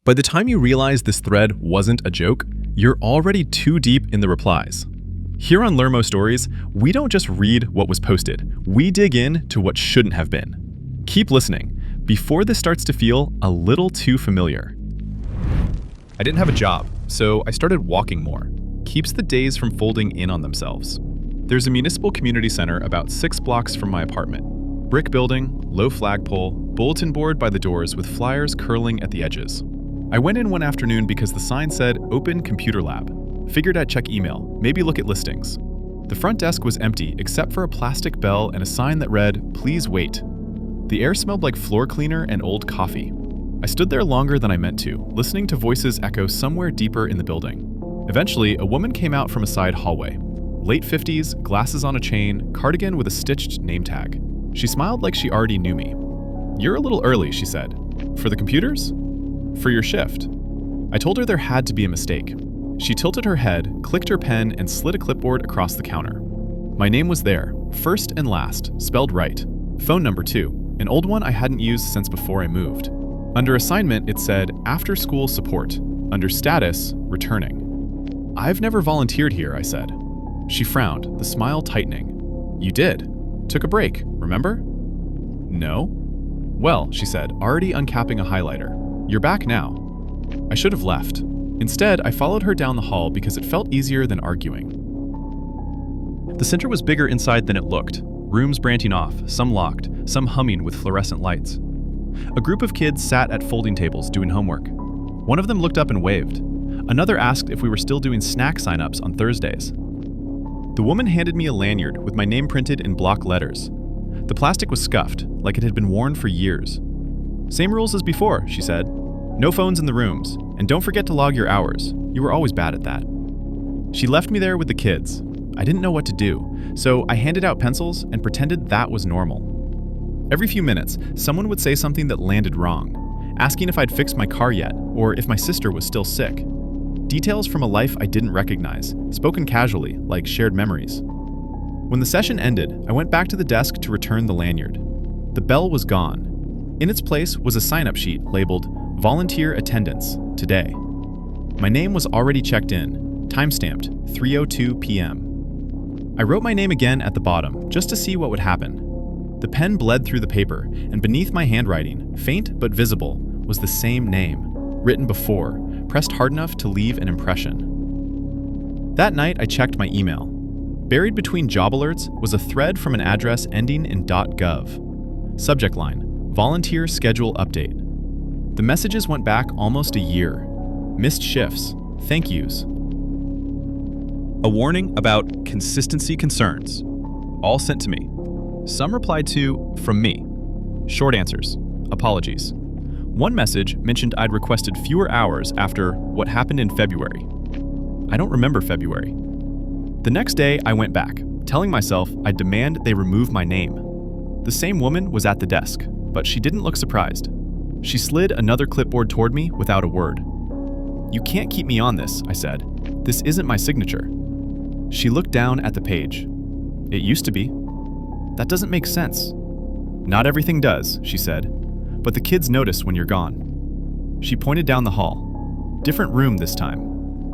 By the time you realize this thread wasn't a joke, you're already too deep in the replies. Here on LurmoStories, we don't just read what was posted, we dig in to what shouldn't have been. Keep listening, before this starts to feel a little too familiar. I didn't have a job, so I started walking more. Keeps the days from folding in on themselves. There's a municipal community center about 6 blocks from my apartment. Brick building, low flagpole, bulletin board by the doors with flyers curling at the edges. I went in one afternoon because the sign said Open Computer Lab. Figured I'd check email, maybe look at listings. The front desk was empty except for a plastic bell and a sign that read, "Please wait." The air smelled like floor cleaner and old coffee. I stood there longer than I meant to, listening to voices echo somewhere deeper in the building. Eventually, a woman came out from a side hallway. Late 50s, glasses on a chain, cardigan with a stitched name tag. She smiled like she already knew me. "You're a little early," she said. "For the computers?" "For your shift." I told her there had to be a mistake. She tilted her head, clicked her pen, and slid a clipboard across the counter. My name was there, first and last, spelled right. Phone number too, an old one I hadn't used since before I moved. Under assignment, it said after school support. Under status, returning. "I've never volunteered here," I said. She frowned, the smile tightening. "You did. Took a break, remember?" "No." "Well," she said, already uncapping a highlighter. "You're back now." I should have left. Instead, I followed her down the hall because it felt easier than arguing. The center was bigger inside than it looked. Rooms branching off, some locked, some humming with fluorescent lights. A group of kids sat at folding tables doing homework. One of them looked up and waved. Another asked if we were still doing snack sign-ups on Thursdays. The woman handed me a lanyard with my name printed in block letters. The plastic was scuffed, like it had been worn for years. "Same rules as before," she said. "No phones in the rooms, and don't forget to log your hours. You were always bad at that." She left me there with the kids. I didn't know what to do, so I handed out pencils and pretended that was normal. Every few minutes, someone would say something that landed wrong, asking if I'd fixed my car yet, or if my sister was still sick. Details from a life I didn't recognize, spoken casually, like shared memories. When the session ended, I went back to the desk to return the lanyard. The bell was gone. In its place was a sign-up sheet labeled Volunteer Attendance, Today. My name was already checked in, time-stamped 3:02 p.m. I wrote my name again at the bottom, just to see what would happen. The pen bled through the paper, and beneath my handwriting, faint but visible, was the same name, written before, pressed hard enough to leave an impression. That night, I checked my email. Buried between job alerts was a thread from an address ending in .gov. Subject line, Volunteer Schedule Update. The messages went back almost a year. Missed shifts, thank yous. A warning about consistency concerns, all sent to me. Some replied to, from me. Short answers, apologies. One message mentioned I'd requested fewer hours after what happened in February. I don't remember February. The next day, I went back, telling myself I'd demand they remove my name. The same woman was at the desk, but she didn't look surprised. She slid another clipboard toward me without a word. "You can't keep me on this," I said. "This isn't my signature." She looked down at the page. "It used to be." "That doesn't make sense." "Not everything does," she said, "but the kids notice when you're gone." She pointed down the hall. Different room this time.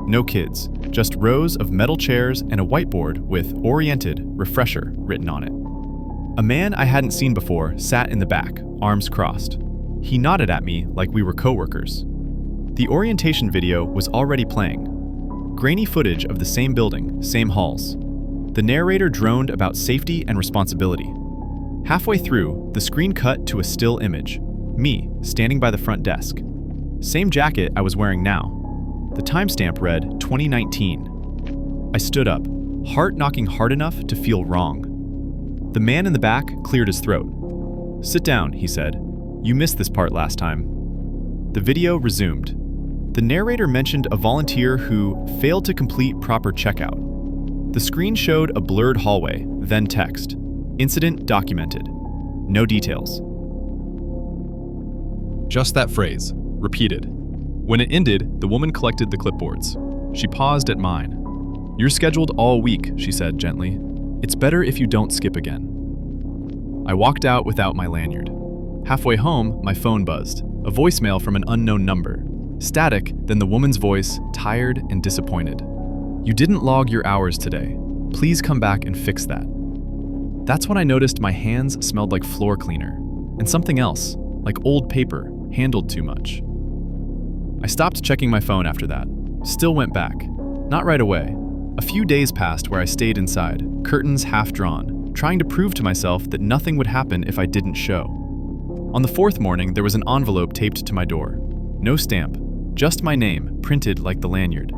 No kids, just rows of metal chairs and a whiteboard with Oriented Refresher written on it. A man I hadn't seen before sat in the back, arms crossed. He nodded at me like we were coworkers. The orientation video was already playing. Grainy footage of the same building, same halls. The narrator droned about safety and responsibility. Halfway through, the screen cut to a still image. Me, standing by the front desk. Same jacket I was wearing now. The timestamp read 2019. I stood up, heart knocking hard enough to feel wrong. The man in the back cleared his throat. "Sit down," he said. "You missed this part last time." The video resumed. The narrator mentioned a volunteer who failed to complete proper checkout. The screen showed a blurred hallway, then text. Incident documented. No details. Just that phrase, repeated. When it ended, the woman collected the clipboards. She paused at mine. "You're scheduled all week," she said gently. "It's better if you don't skip again." I walked out without my lanyard. Halfway home, my phone buzzed. A voicemail from an unknown number. Static, then the woman's voice, tired and disappointed. "You didn't log your hours today. Please come back and fix that." That's when I noticed my hands smelled like floor cleaner, and something else, like old paper, handled too much. I stopped checking my phone after that. Still went back. Not right away. A few days passed where I stayed inside, curtains half drawn, trying to prove to myself that nothing would happen if I didn't show. On the fourth morning, there was an envelope taped to my door. No stamp, just my name, printed like the lanyard.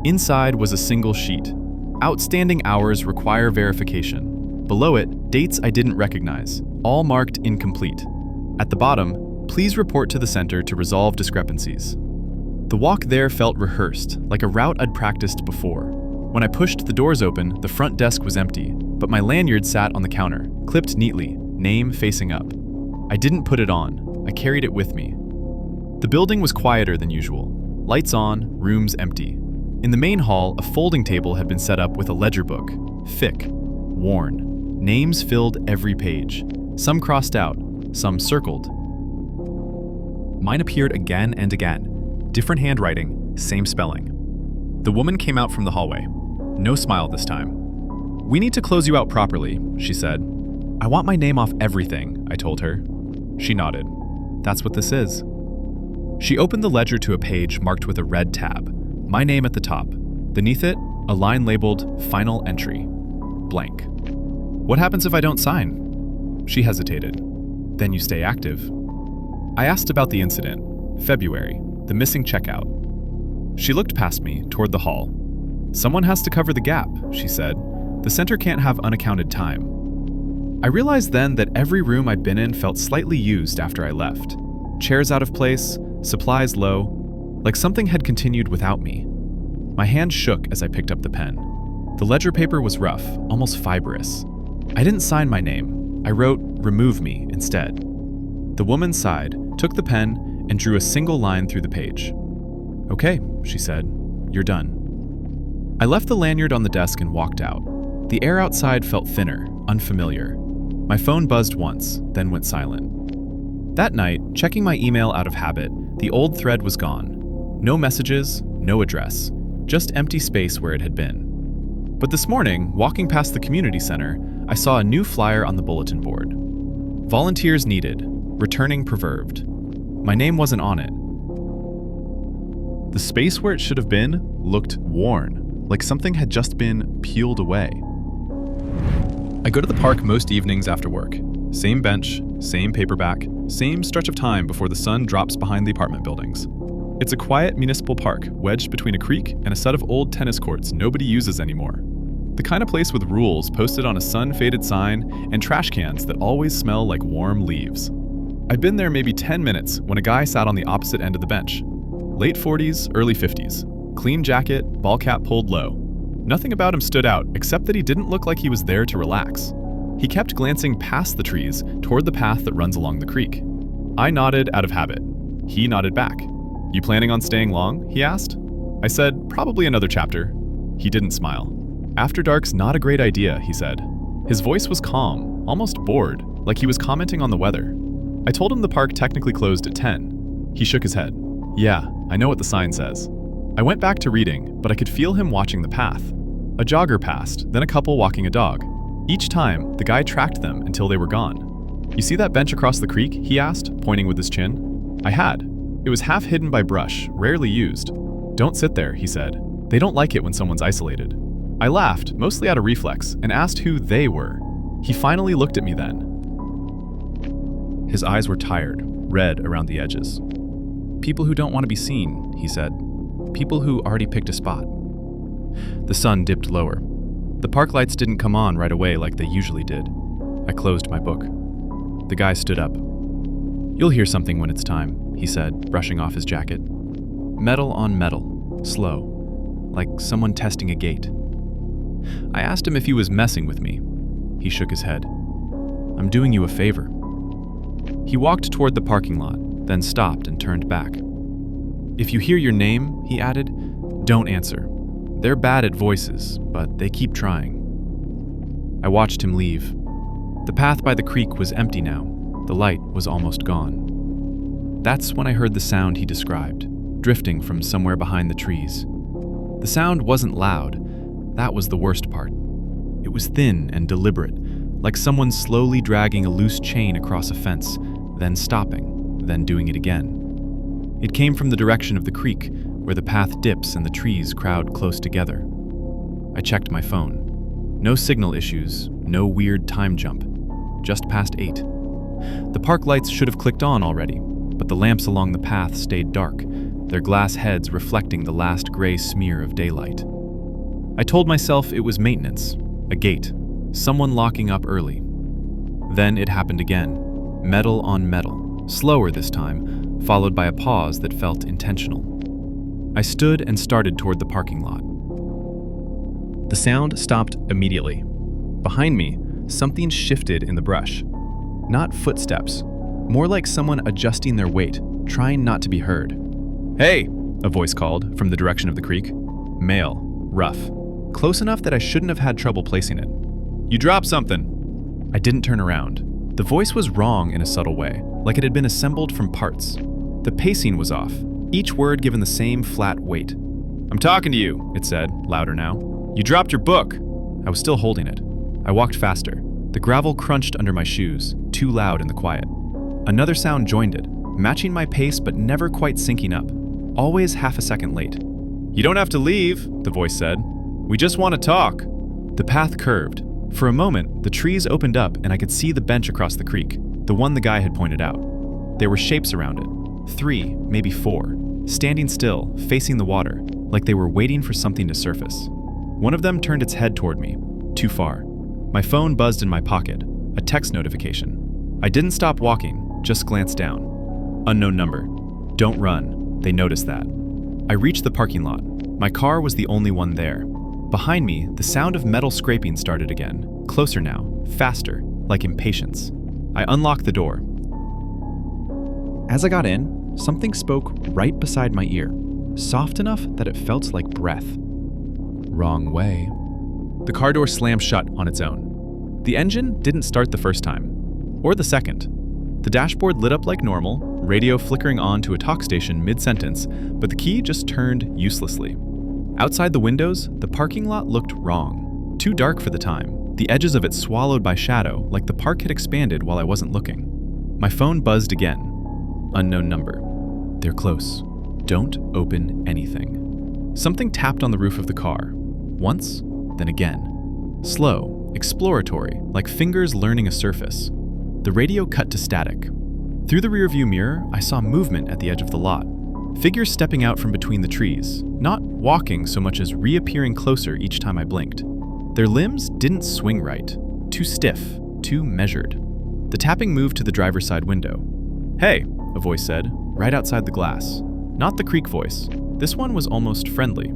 Inside was a single sheet. "Outstanding hours require verification." Below it, dates I didn't recognize, all marked incomplete. At the bottom, "Please report to the center to resolve discrepancies." The walk there felt rehearsed, like a route I'd practiced before. When I pushed the doors open, the front desk was empty, but my lanyard sat on the counter, clipped neatly, name facing up. I didn't put it on. I carried it with me. The building was quieter than usual. Lights on, rooms empty. In the main hall, a folding table had been set up with a ledger book, thick, worn. Names filled every page. Some crossed out, some circled. Mine appeared again and again. Different handwriting, same spelling. The woman came out from the hallway. No smile this time. "We need to close you out properly," she said. "I want my name off everything," I told her. She nodded. "That's what this is." She opened the ledger to a page marked with a red tab. My name at the top. Beneath it, a line labeled "Final Entry." Blank. "What happens if I don't sign?" She hesitated. "Then you stay active." I asked about the incident. February, the missing checkout. She looked past me, toward the hall. "Someone has to cover the gap," she said. "The center can't have unaccounted time." I realized then that every room I'd been in felt slightly used after I left. Chairs out of place, supplies low, like something had continued without me. My hand shook as I picked up the pen. The ledger paper was rough, almost fibrous. I didn't sign my name. I wrote, "Remove me," instead. The woman sighed, took the pen, and drew a single line through the page. "Okay," she said. "You're done." I left the lanyard on the desk and walked out. The air outside felt thinner, unfamiliar. My phone buzzed once, then went silent. That night, checking my email out of habit, the old thread was gone. No messages, no address, just empty space where it had been. But this morning, walking past the community center, I saw a new flyer on the bulletin board. "Volunteers needed, returning preserved." My name wasn't on it. The space where it should have been looked worn, like something had just been peeled away. I go to the park most evenings after work. Same bench, same paperback, same stretch of time before the sun drops behind the apartment buildings. It's a quiet municipal park wedged between a creek and a set of old tennis courts nobody uses anymore. The kind of place with rules posted on a sun-faded sign and trash cans that always smell like warm leaves. I'd been there maybe 10 minutes when a guy sat on the opposite end of the bench. Late 40s, early 50s. Clean jacket, ball cap pulled low. Nothing about him stood out except that he didn't look like he was there to relax. He kept glancing past the trees toward the path that runs along the creek. I nodded out of habit. He nodded back. "You planning on staying long?" he asked. I said, "Probably another chapter." He didn't smile. "After dark's not a great idea," he said. His voice was calm, almost bored, like he was commenting on the weather. I told him the park technically closed at 10. He shook his head. "Yeah, I know what the sign says." I went back to reading, but I could feel him watching the path. A jogger passed, then a couple walking a dog. Each time, the guy tracked them until they were gone. "You see that bench across the creek?" he asked, pointing with his chin. I had. It was half hidden by brush, rarely used. "Don't sit there," he said. "They don't like it when someone's isolated." I laughed, mostly out of reflex, and asked who they were. He finally looked at me then. His eyes were tired, red around the edges. "People who don't want to be seen," he said. "People who already picked a spot." The sun dipped lower. The park lights didn't come on right away like they usually did. I closed my book. The guy stood up. "You'll hear something when it's time," he said, brushing off his jacket. Metal on metal, slow, like someone testing a gate. I asked him if he was messing with me. He shook his head. "I'm doing you a favor." He walked toward the parking lot, then stopped and turned back. "If you hear your name," he added, "don't answer. They're bad at voices, but they keep trying." I watched him leave. The path by the creek was empty now. The light was almost gone. That's when I heard the sound he described. drifting from somewhere behind the trees. The sound wasn't loud. That was the worst part. It was thin and deliberate, like someone slowly dragging a loose chain across a fence, then stopping, then doing it again. It came from the direction of the creek, where the path dips and the trees crowd close together. I checked my phone. No signal issues, no weird time jump. Just past 8. The park lights should have clicked on already, but the lamps along the path stayed dark, their glass heads reflecting the last gray smear of daylight. I told myself it was maintenance, a gate, someone locking up early. Then it happened again, metal on metal, slower this time, followed by a pause that felt intentional. I stood and started toward the parking lot. The sound stopped immediately. Behind me, something shifted in the brush. Not footsteps, more like someone adjusting their weight, trying not to be heard. "Hey!" a voice called from the direction of the creek. Male, rough, close enough that I shouldn't have had trouble placing it. "You dropped something." I didn't turn around. The voice was wrong in a subtle way, like it had been assembled from parts. The pacing was off, each word given the same flat weight. "I'm talking to you," it said, louder now. "You dropped your book." I was still holding it. I walked faster. The gravel crunched under my shoes, too loud in the quiet. Another sound joined it, matching my pace but never quite syncing up, always half a second late. "You don't have to leave," the voice said. "We just want to talk." The path curved. For a moment, the trees opened up and I could see the bench across the creek, the one the guy had pointed out. There were shapes around it. 3, maybe 4, standing still, facing the water, like they were waiting for something to surface. One of them turned its head toward me, too far. My phone buzzed in my pocket, a text notification. I didn't stop walking, just glanced down. Unknown number. Don't run. They noticed that. I reached the parking lot. My car was the only one there. Behind me, the sound of metal scraping started again, closer now, faster, like impatience. I unlocked the door. As I got in, something spoke right beside my ear, soft enough that it felt like breath. Wrong way. The car door slammed shut on its own. The engine didn't start the first time, or the second. The dashboard lit up like normal, radio flickering on to a talk station mid-sentence, but the key just turned uselessly. Outside the windows, the parking lot looked wrong. Too dark for the time, the edges of it swallowed by shadow, like the park had expanded while I wasn't looking. My phone buzzed again. Unknown number. They're close. Don't open anything. Something tapped on the roof of the car. Once, then again. Slow, exploratory, like fingers learning a surface. The radio cut to static. Through the rearview mirror, I saw movement at the edge of the lot. Figures stepping out from between the trees, not walking so much as reappearing closer each time I blinked. Their limbs didn't swing right. Too stiff, too measured. The tapping moved to the driver's side window. "Hey," a voice said, right outside the glass. Not the creek voice. This one was almost friendly.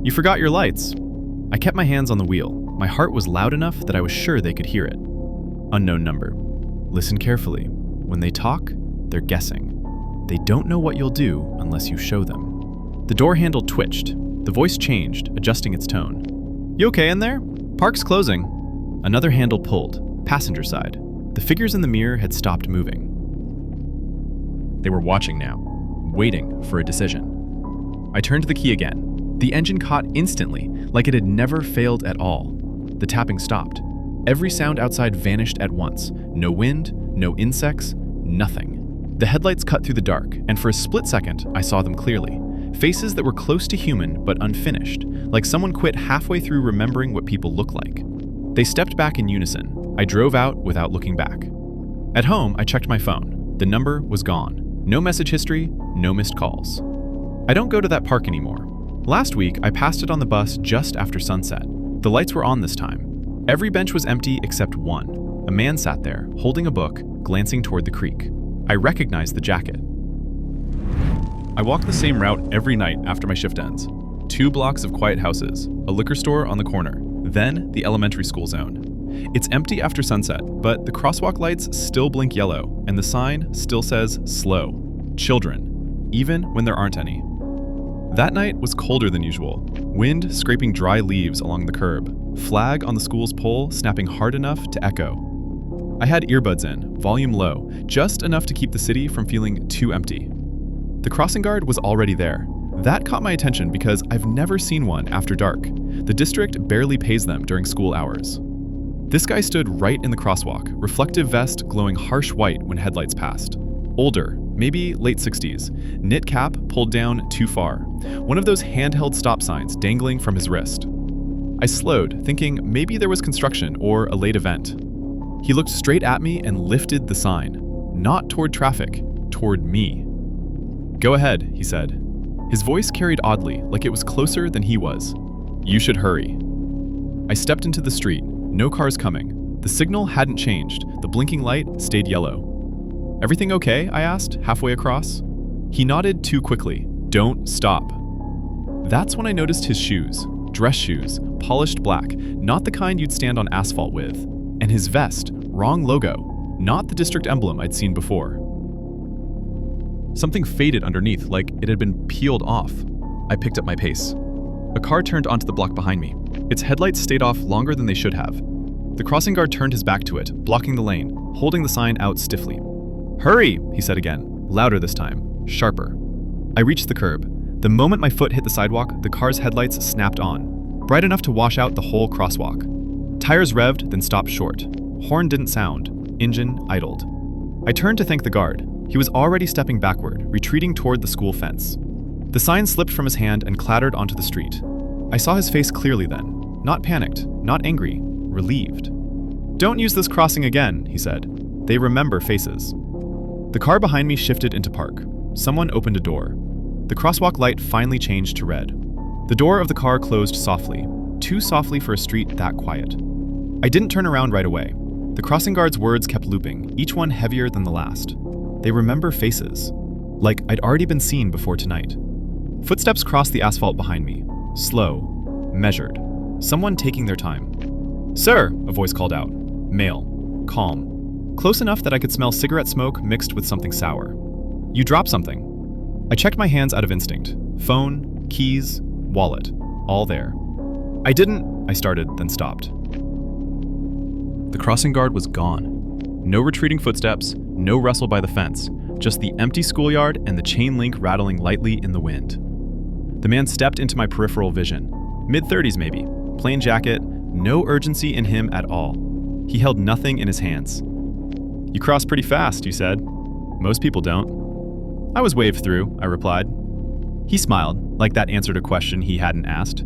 "You forgot your lights." I kept my hands on the wheel. My heart was loud enough that I was sure they could hear it. Unknown number. Listen carefully. When they talk, they're guessing. They don't know what you'll do unless you show them. The door handle twitched. The voice changed, adjusting its tone. "You okay in there? Park's closing." Another handle pulled, passenger side. The figures in the mirror had stopped moving. They were watching now, waiting for a decision. I turned the key again. The engine caught instantly, like it had never failed at all. The tapping stopped. Every sound outside vanished at once. No wind, no insects, nothing. The headlights cut through the dark, and for a split second, I saw them clearly. Faces that were close to human, but unfinished, like someone quit halfway through remembering what people look like. They stepped back in unison. I drove out without looking back. At home, I checked my phone. The number was gone. No message history, no missed calls. I don't go to that park anymore. Last week, I passed it on the bus just after sunset. The lights were on this time. Every bench was empty except one. A man sat there, holding a book, glancing toward the creek. I recognized the jacket. I walk the same route every night after my shift ends. 2 blocks of quiet houses, a liquor store on the corner, then the elementary school zone. It's empty after sunset, but the crosswalk lights still blink yellow, and the sign still says slow, children, even when there aren't any. That night was colder than usual, wind scraping dry leaves along the curb, flag on the school's pole snapping hard enough to echo. I had earbuds in, volume low, just enough to keep the city from feeling too empty. The crossing guard was already there. That caught my attention because I've never seen one after dark. The district barely pays them during school hours. This guy stood right in the crosswalk, reflective vest glowing harsh white when headlights passed. Older, maybe late 60s, knit cap pulled down too far, one of those handheld stop signs dangling from his wrist. I slowed, thinking maybe there was construction or a late event. He looked straight at me and lifted the sign, not toward traffic, toward me. "Go ahead," he said. His voice carried oddly, like it was closer than he was. "You should hurry." I stepped into the street. No cars coming. The signal hadn't changed. The blinking light stayed yellow. "Everything okay?" I asked, halfway across. He nodded too quickly. "Don't stop." That's when I noticed his shoes. Dress shoes, polished black, not the kind you'd stand on asphalt with. And his vest, wrong logo, not the district emblem I'd seen before. Something faded underneath, like it had been peeled off. I picked up my pace. A car turned onto the block behind me. Its headlights stayed off longer than they should have. The crossing guard turned his back to it, blocking the lane, holding the sign out stiffly. "Hurry," he said again, louder this time, sharper. I reached the curb. The moment my foot hit the sidewalk, the car's headlights snapped on, bright enough to wash out the whole crosswalk. Tires revved, then stopped short. Horn didn't sound. Engine idled. I turned to thank the guard. He was already stepping backward, retreating toward the school fence. The sign slipped from his hand and clattered onto the street. I saw his face clearly then. Not panicked, not angry, relieved. "Don't use this crossing again," he said. "They remember faces." The car behind me shifted into park. Someone opened a door. The crosswalk light finally changed to red. The door of the car closed softly, too softly for a street that quiet. I didn't turn around right away. The crossing guard's words kept looping, each one heavier than the last. They remember faces, like I'd already been seen before tonight. Footsteps crossed the asphalt behind me, slow, measured, someone taking their time. "Sir," a voice called out, male, calm, close enough that I could smell cigarette smoke mixed with something sour. "You dropped something." I checked my hands out of instinct. Phone, keys, wallet, all there. "I didn't," I started, then stopped. The crossing guard was gone. No retreating footsteps, no rustle by the fence, just the empty schoolyard and the chain link rattling lightly in the wind. The man stepped into my peripheral vision. Mid-30s maybe, plain jacket, no urgency in him at all. He held nothing in his hands. "You cross pretty fast," you said. "Most people don't." "I was waved through," I replied. He smiled, like that answered a question he hadn't asked.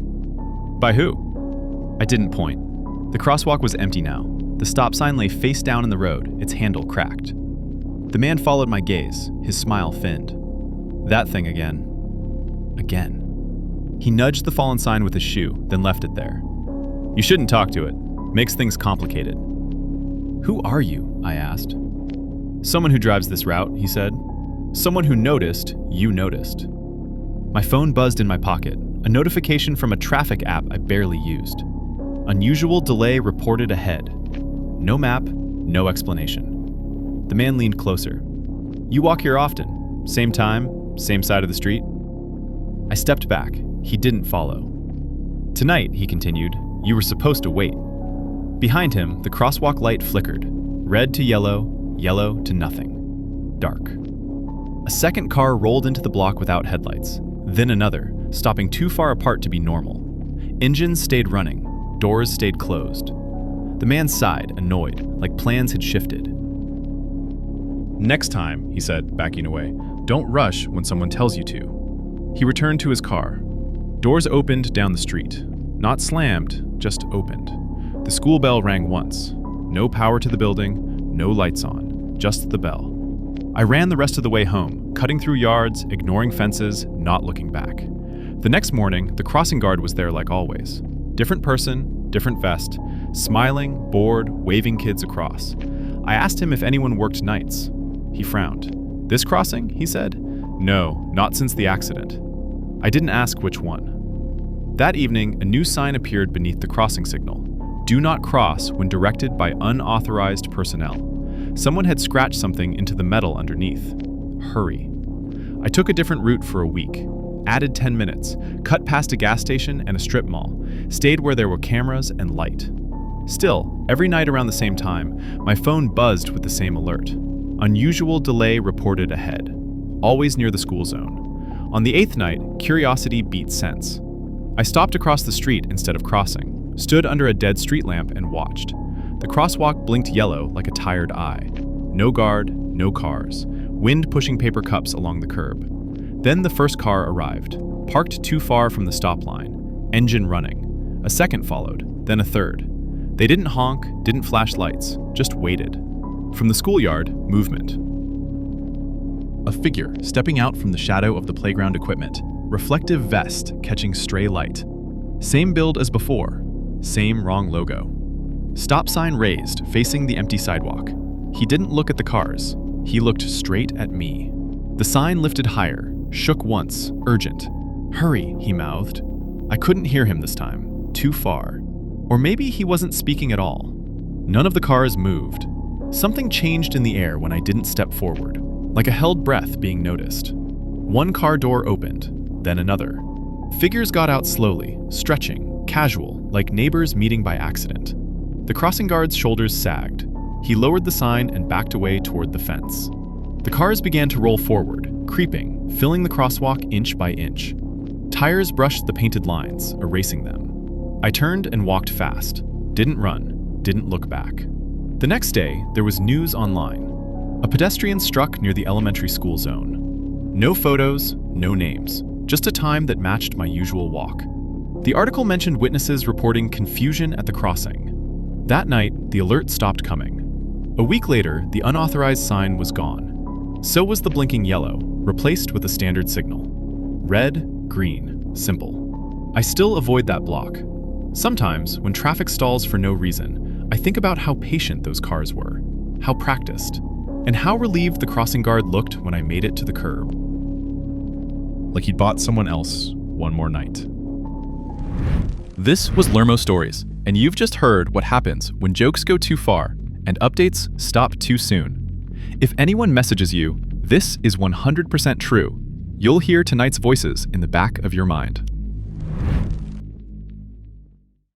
"By who?" I didn't point. The crosswalk was empty now. The stop sign lay face down in the road, its handle cracked. The man followed my gaze, his smile thinned. That thing again. Again. He nudged the fallen sign with his shoe, then left it there. "You shouldn't talk to it. Makes things complicated." "Who are you?" I asked. "Someone who drives this route," he said. "Someone who noticed you noticed." My phone buzzed in my pocket, a notification from a traffic app I barely used. Unusual delay reported ahead. No map, no explanation. The man leaned closer. "You walk here often? Same time, same side of the street?" I stepped back. He didn't follow. "Tonight," he continued, "you were supposed to wait." Behind him, the crosswalk light flickered. Red to yellow, yellow to nothing. Dark. A second car rolled into the block without headlights. Then another, stopping too far apart to be normal. Engines stayed running. Doors stayed closed. The man sighed, annoyed, like plans had shifted. "Next time," he said, backing away, "don't rush when someone tells you to." He returned to his car. Doors opened down the street. Not slammed, just opened. The school bell rang once. No power to the building, no lights on, just the bell. I ran the rest of the way home, cutting through yards, ignoring fences, not looking back. The next morning, the crossing guard was there like always. Different person, different vest, smiling, bored, waving kids across. I asked him if anyone worked nights. He frowned. "This crossing?" he said. "No, not since the accident." I didn't ask which one. That evening, a new sign appeared beneath the crossing signal. "Do not cross when directed by unauthorized personnel." Someone had scratched something into the metal underneath. Hurry. I took a different route for a week. Added 10 minutes, cut past a gas station and a strip mall, stayed where there were cameras and light. Still, every night around the same time, my phone buzzed with the same alert. Unusual delay reported ahead. always near the school zone. On the 8th night, curiosity beat sense. I stopped across the street instead of crossing, stood under a dead street lamp and watched. The crosswalk blinked yellow like a tired eye. No guard, no cars, wind pushing paper cups along the curb. Then the first car arrived, parked too far from the stop line, engine running. A second followed, then a third. They didn't honk, didn't flash lights, just waited. From the schoolyard, movement. A figure stepping out from the shadow of the playground equipment, reflective vest catching stray light. Same build as before, same wrong logo. Stop sign raised, facing the empty sidewalk. He didn't look at the cars, he looked straight at me. The sign lifted higher, shook once, urgent. "Hurry," he mouthed. I couldn't hear him this time, too far. Or maybe he wasn't speaking at all. None of the cars moved. Something changed in the air when I didn't step forward, like a held breath being noticed. One car door opened, then another. Figures got out slowly, stretching, casual, like neighbors meeting by accident. The crossing guard's shoulders sagged. He lowered the sign and backed away toward the fence. The cars began to roll forward, creeping, filling the crosswalk inch by inch. Tires brushed the painted lines, erasing them. I turned and walked fast. Didn't run, didn't look back. The next day, there was news online. A pedestrian struck near the elementary school zone. No photos, no names, just a time that matched my usual walk. The article mentioned witnesses reporting confusion at the crossing. That night, the alert stopped coming. A week later, the unauthorized sign was gone. So was the blinking yellow, replaced with a standard signal. Red, green, simple. I still avoid that block. Sometimes, when traffic stalls for no reason, I think about how patient those cars were, how practiced, and how relieved the crossing guard looked when I made it to the curb. Like he'd bought someone else one more night. This was LurmoStories, and you've just heard what happens when jokes go too far and updates stop too soon. If anyone messages you, "This is 100% true," you'll hear tonight's voices in the back of your mind.